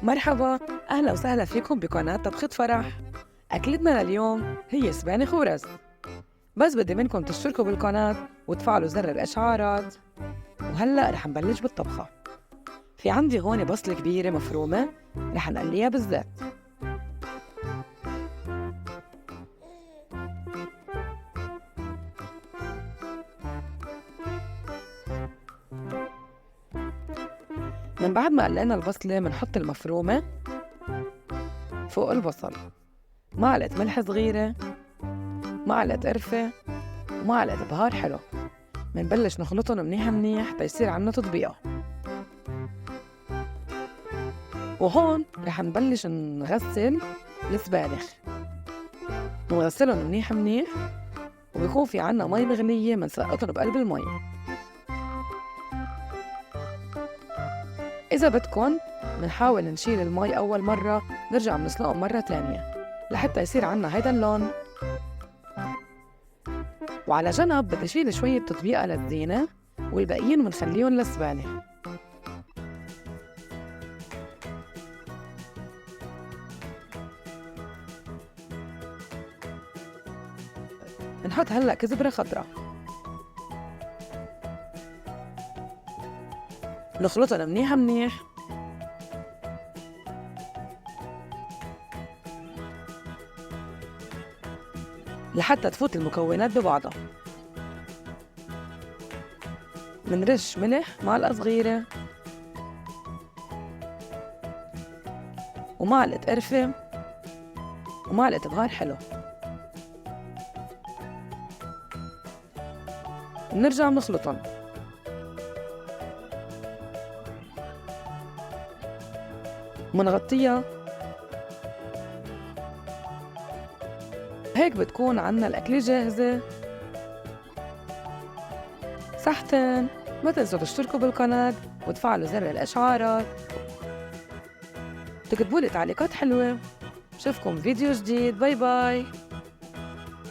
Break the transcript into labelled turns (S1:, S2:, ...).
S1: مرحبا، أهلا وسهلا فيكم بقناة طبخة فرح. أكلتنا لليوم هي سبانخ ورز. بس بدي منكم تشتركوا بالقناة وتفعلوا زر الإشعارات. وهلأ رح نبلش بالطبخة. في عندي هون بصلة كبيرة مفرومة رح نقليها بالزيت. من بعد ما قلينا البصلة منحط المفرومة فوق البصل، معلقة ملح صغيرة، معلقة قرفة، ومعلقة بهار حلو. منبلش نخلطهم منيح منيح تيصير عنا تطبيقة. وهون رح نبلش نغسل السبانخ، نغسلهم منيح منيح، وبيكون في عنا مي مغلية منسقطهم بقلب المي. إذا بدكن منحاول نشيل المي أول مرة، نرجع منسلقهم مرة تانية لحتى يصير عنا هيدا اللون. وعلى جنب بدي شيل شوية تطبيقة للزينة، والباقيين منخليهم للسبانخ. نحط هلأ كزبرة خضراء، نخلطها منيح منيح، لحتى تفوت المكونات ببعضها. منرش ملح معلقة صغيرة، ومعلقة قرفة، ومعلقة بهار حلو. بنرجع بنخلطهم. منغطيها. هيك بتكون عنا الأكلة جاهزة. صحتين. ما تنسوا تشتركوا بالقناة وتفعلوا زر الإشعارات، تكتبولي تعليقات حلوة. بشوفكم فيديو جديد. باي باي.